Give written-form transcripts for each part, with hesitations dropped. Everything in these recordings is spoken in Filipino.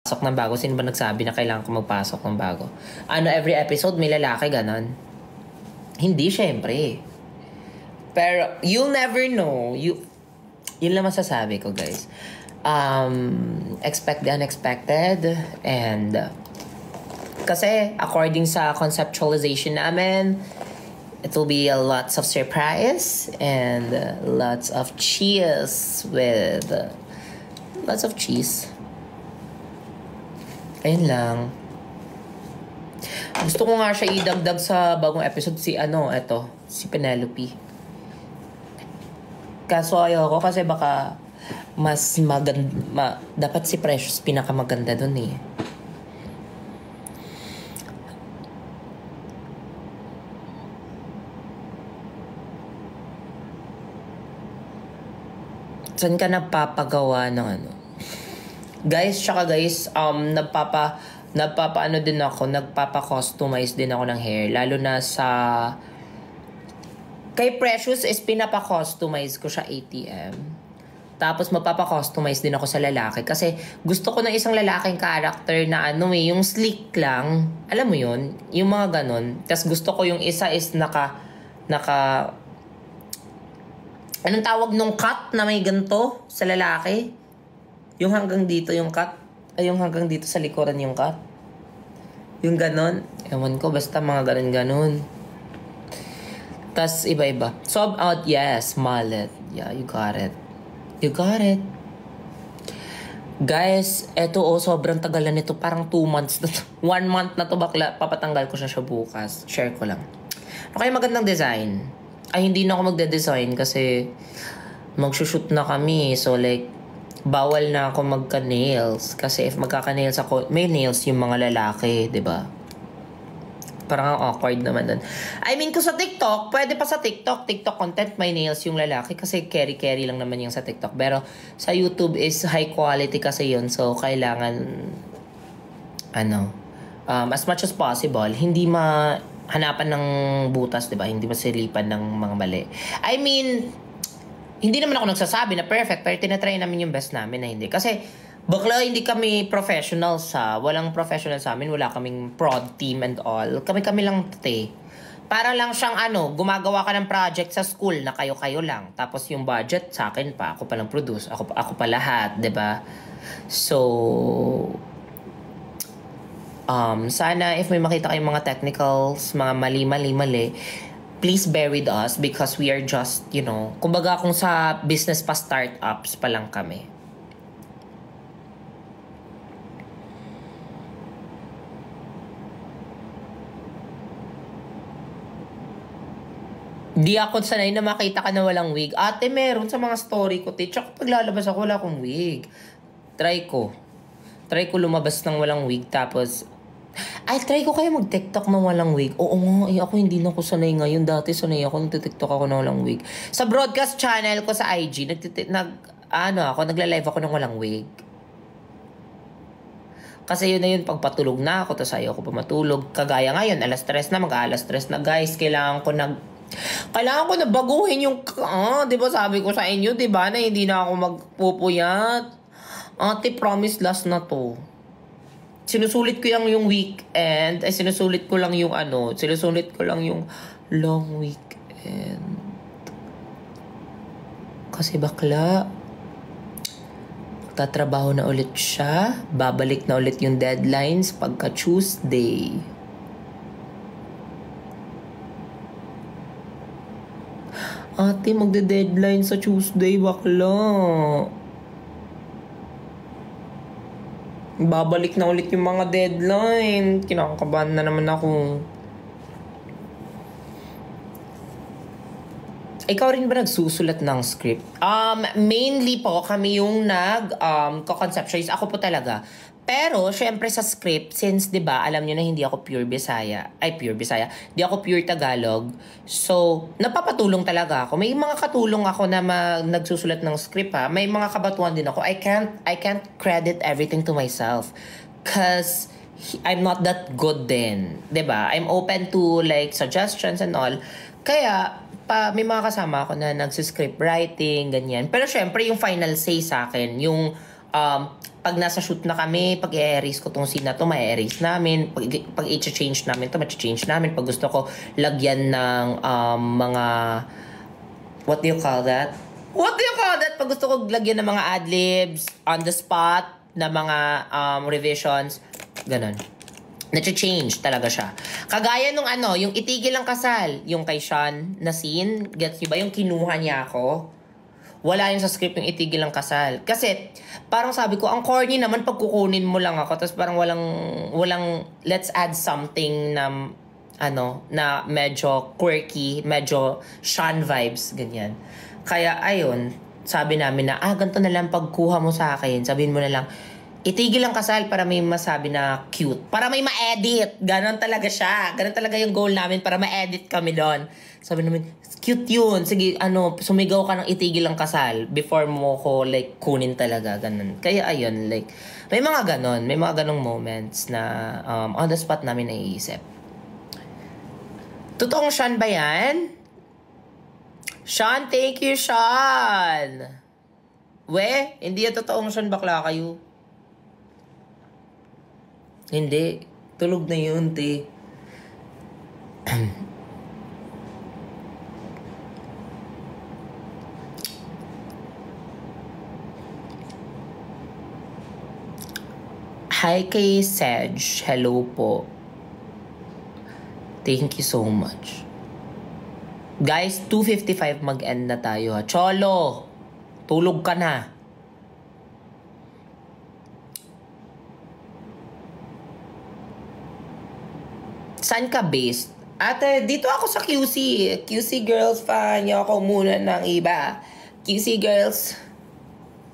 Pasok ng bago. Sino ba nagsabi na kailangan ko magpasok ng bago? Ano, every episode may lalaki, ganon? Hindi, syempre. Pero, you'll never know. Yun lang masasabi ko, guys. Expect the unexpected. And, kasi, according sa conceptualization namin, it will be lots of surprise and lots of cheese with lots of cheese. Ayun lang. Gusto ko nga siya idagdag sa bagong episode si Penelope. Kaso ayoko kasi baka mas maganda, dapat si Precious pinakamaganda dun eh. Saan ka nagpapagawa ng ano? Guys, nagpapa-customize din ako ng hair. Lalo na sa... Kay Precious is pinapa-customize ko siya ATM. Tapos mapapa-customize din ako sa lalaki. Kasi gusto ko ng isang lalaking character na yung slick lang. Alam mo yun? Yung mga ganon. Tapos gusto ko yung isa is anong tawag nung cut na may ganito sa lalaki? Yung hanggang dito yung cut. Ay, yung hanggang dito sa likuran yung cut. Yung ganon. Ewan ko, basta mga ganon-ganon. Tas iba-iba. Sob out, yes, mullet. Yeah, you got it. You got it. Guys, eto sobrang tagal na nito. Parang 2 months na to. 1 month na to bakla. Papatanggal ko siya bukas. Share ko lang. Okay, magandang design. Ay, hindi na ako magde-design kasi magsushoot na kami. So, like, bawal na ako magka-nails. Kasi if magkaka-nails ako, may nails yung mga lalaki, diba? Parang awkward naman dun. I mean, kung sa TikTok, pwede pa sa TikTok content, may nails yung lalaki. Kasi carry lang naman yung sa TikTok. Pero sa YouTube is high quality kasi yun. So, kailangan, as much as possible, hindi hanapan ng butas, diba? Hindi masilipan ng mga mali. I mean, hindi naman ako nagsasabi na perfect, pero tinatry namin yung best namin na hindi. Kasi, bakla hindi kami professionals walang professional sa amin, wala kaming prod team and all. Kami lang Para lang siyang gumagawa ka ng project sa school na kayo-kayo lang. Tapos yung budget sa akin pa, ako pa lang produce, ako pa lahat, 'di ba? So, sana if may makita kayong mga technicals, mga mali, please bear with us because we are just, kumbaga kung sa business pa startups pa lang kami. Di ako sanay na makita ka na walang wig. Ate, meron sa mga story ko. Tsaka paglalabas ako, wala akong wig. Try ko lumabas ng walang wig. Tapos, try ko kaya mag-TikTok ng walang wig. Oo nga, ako hindi na ako sanay ngayon. Dati sanay ako, nag-TikTok ako ng walang wig. Sa broadcast channel ko sa IG, nagla-live ako ng walang wig. Kasi yun na yun, pagpatulog na ako, tapos ayaw ko pa matulog. Kagaya ngayon, alas 3 na, mag-alas 3 na, guys. Kailangan ko na baguhin yung, di ba sabi ko sa inyo, di ba, na hindi na ako magpupuyat. Ate, promise last na to. Sinusulit ko yung weekend, sinusulit ko lang yung long weekend. Kasi bakla, tatrabaho na ulit siya, babalik na ulit yung deadlines pagka Tuesday. Ate, magde-deadline sa Tuesday, bakla. Babalik na ulit yung mga deadline. Kinakabahan na naman ako. Ikaw rin ba nagsusulat ng script? Mainly po, kami yung nag-conceptualize. Ako po talaga. Pero, syempre sa script, since, di ba, alam nyo na hindi ako pure Bisaya. Di ako pure Tagalog. So, napapatulong talaga ako. May mga katulong ako na nagsusulat ng script, ha. May mga kabatuan din ako. I can't credit everything to myself. Cause, I'm not that good din. Di ba? I'm open to, like, suggestions and all. Kaya, may mga kasama ako na nagsiscript writing, ganyan. Pero, syempre, yung final say sa akin, yung pag nasa shoot na kami, pag i-erase ko tong scene na to, ma-erase namin. Pag i-change namin to, ma-change namin. Pag gusto ko lagyan ng mga, what do you call that? Pag gusto ko lagyan ng mga adlibs on the spot, na mga revisions, ganun. Nacha-change talaga siya. Kagaya nung yung itigil ang kasal, yung kay Sean na scene, gets nyo ba? Yung kinuha niya ako. Wala yun sa script yung itigil ang kasal. Kasi, parang sabi ko, ang corny naman pag kukunin mo lang ako. Tapos parang walang, let's add something na, na medyo quirky, medyo Sean vibes, ganyan. Kaya, ayun, sabi namin na, ganito na lang pagkuha mo sa akin. Sabihin mo na lang, itigil ang kasal para may masabi na cute. Para may ma-edit. Ganon talaga siya. Ganon talaga yung goal namin para ma-edit kami doon. Sabi namin, cute yun. Sige, sumigaw ka ng itigil ang kasal before mo ko, like, kunin talaga. Ganon. Kaya, ayun, like, may mga ganon. May mga ganong moments na on the spot namin naiisip. Totoong Sean ba yan? Sean, thank you, Sean! Hindi yan totoong Sean, bakla kayo. Hindi. Tulog na yun, te. Hi kay Sedge. Hello po. Thank you so much. Guys, 2:55 mag-end na tayo. Cholo! Tulog ka na. Saan ka based? Ate, dito ako sa QC. QC girls, fan niyo ako muna ng iba. QC girls.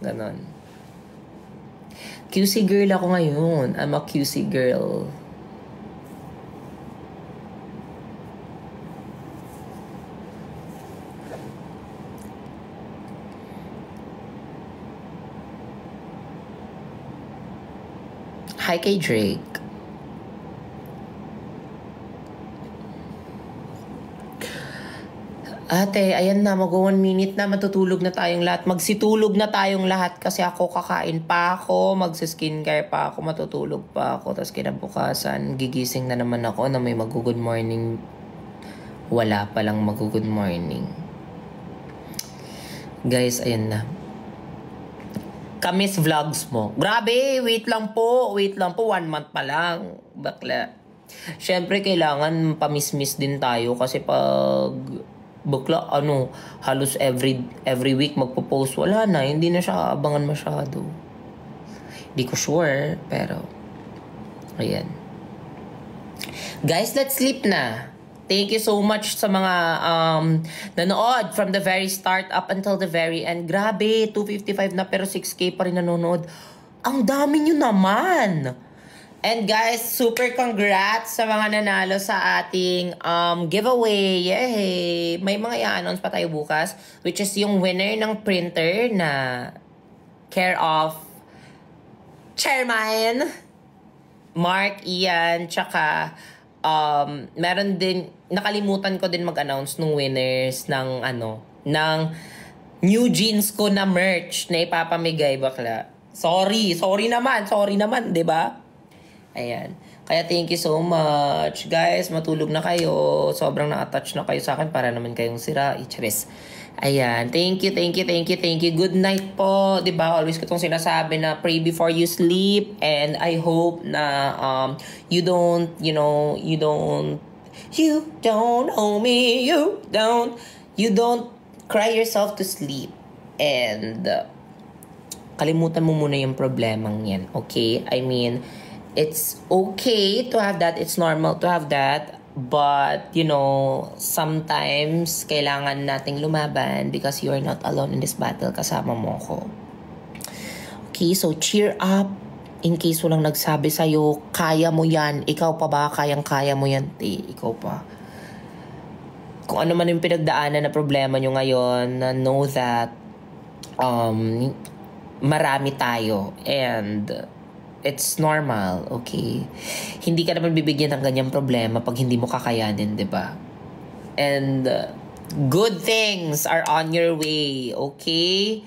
Ganon. QC girl ako ngayon. I'm a QC girl. Hi kay Drake. Ate, ayan na, mag-1 minute na, matutulog na tayong lahat. Magsitulog na tayong lahat kasi ako kakain pa ako, magsa-skincare pa ako, matutulog pa ako. Tapos kinabukasan, gigising na naman ako na may mag-good morning. Wala palang mag-good morning. Guys, ayan na. Kamis vlogs mo. Grabe, wait lang po. 1 month pa lang. Bakla. Siyempre, kailangan pamismis din tayo kasi pag bakla, halos every week magpo-post, wala na, hindi na siya abangan masyado. Hindi ko sure, pero ayan. Guys, let's sleep na. Thank you so much sa mga nanood from the very start up until the very end. Grabe, 255 na pero 6K pa rin nanonood. Ang dami nyo naman! And guys, super congrats sa mga nanalo sa ating giveaway. Yay! May mga i-announce pa tayo bukas, which is yung winner ng printer na care of Chairman Mark, Ian, tsaka meron din, nakalimutan ko din mag-announce nung winners ng ng new jeans ko na merch na ipapamigay, bakla. Sorry naman, 'di ba? Ayan. Kaya thank you so much. Guys, matulog na kayo. Sobrang na-attach na kayo sa akin para naman kayong sira. Charis. Ayan. Thank you. Good night po. Diba? Always ko itong sinasabi na pray before you sleep. And I hope na you don't owe me. You don't cry yourself to sleep. And kalimutan mo muna yung problemang yan. Okay? I mean, it's okay to have that. It's normal to have that. But, sometimes kailangan nating lumaban because you are not alone in this battle. Kasama mo ko. Okay, so cheer up. In case walang nagsabi sa'yo, kaya mo yan. Ikaw pa ba? Kayang-kaya mo yan. Ikaw pa. Kung ano man yung pinagdaanan na problema nyo ngayon, know that marami tayo. And it's normal, okay? Hindi ka naman bibigyan ng ganyang problema pag hindi mo kakayanin, di ba? And good things are on your way, okay?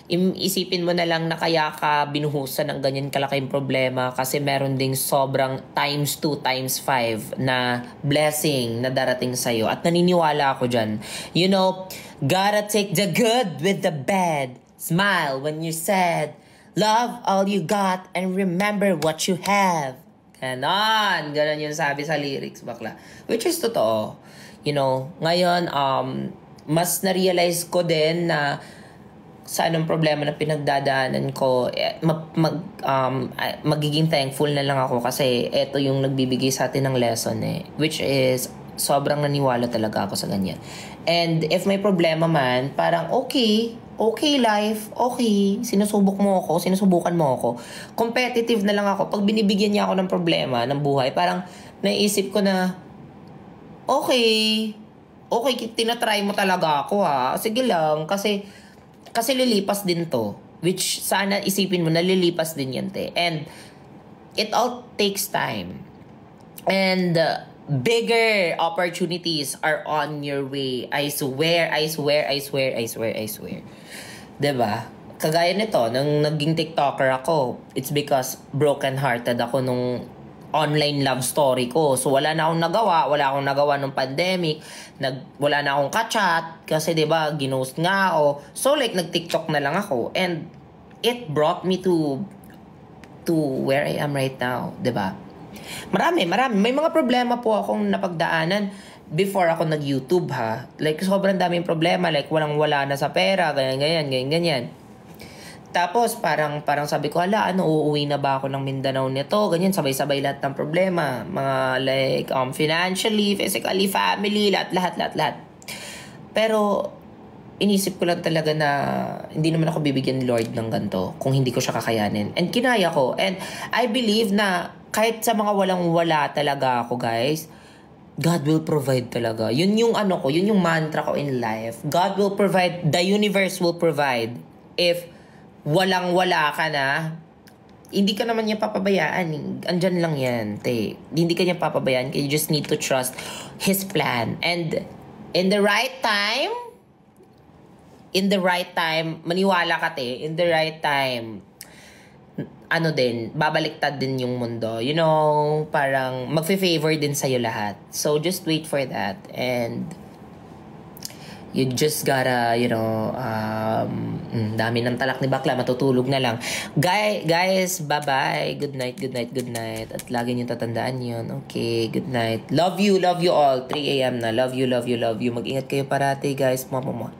isipin mo na lang na kaya ka binuhusan ng ganyan kalaking problema kasi meron ding sobrang times 2, times 5 na blessing na darating sa'yo. At naniniwala ako dyan. You know, gotta take the good with the bad. Smile when you're sad. Love all you got and remember what you have. Ganon. Ganon yung sabi sa lyrics, bakla. Which is totoo. You know, ngayon, mas na-realize ko din na sa anong problema na pinagdadaanan ko, magiging thankful na lang ako kasi eto yung nagbibigay sa atin ng lesson eh. Which is, sobrang naniwala talaga ako sa ganyan. And if may problema man, parang okay life, okay, sinusubukan mo ako. Competitive na lang ako. Pag binibigyan niya ako ng problema, ng buhay, parang naisip ko na, okay, tinatry mo talaga ako ha. Sige lang, kasi lilipas din to. Which, sana isipin mo na lilipas din yan, te. And, it all takes time. And, bigger opportunities are on your way. I swear. Diba? Kagaya nito, nang naging TikToker ako, it's because broken-hearted ako nung online love story ko. So, wala na akong nagawa nung pandemic. Wala na akong ka-chat kasi, diba, ginost nga ako. So, like, nag-TikTok na lang ako. And, it brought me to where I am right now. Diba? Marami. May mga problema po akong napagdaanan before ako nag-YouTube, ha. Like, sobrang daming problema. Like, walang-wala na sa pera, ganyan. Tapos, parang sabi ko, uuwi na ba ako ng Mindanao nito? Ganyan, sabay-sabay lahat ng problema. Mga, like, financially, physically, family, lahat. Pero, inisip ko lang talaga na hindi naman ako bibigyan ni Lord ng ganito kung hindi ko siya kakayanin. And kinaya ko. And I believe na kahit sa mga walang-wala talaga ako, guys, God will provide talaga. Yun yung yun yung mantra ko in life. God will provide, the universe will provide. If walang-wala ka na, hindi ka naman niya papabayaan. Andyan lang yan, te. Hindi ka niya papabayaan. You just need to trust His plan. And in the right time, maniwala ka, te. In the right time, babaliktad din yung mundo. You know, parang magfe-favor din sa'yo lahat. So, just wait for that. And, you just gotta, you know, dami ng talak ni bakla, matutulog na lang. Guys, bye-bye. Good night. At lagi niyo tatandaan yun. Okay, good night. Love you all. 3 a.m. na. Love you. Mag-ingat kayo parati, guys. Mama.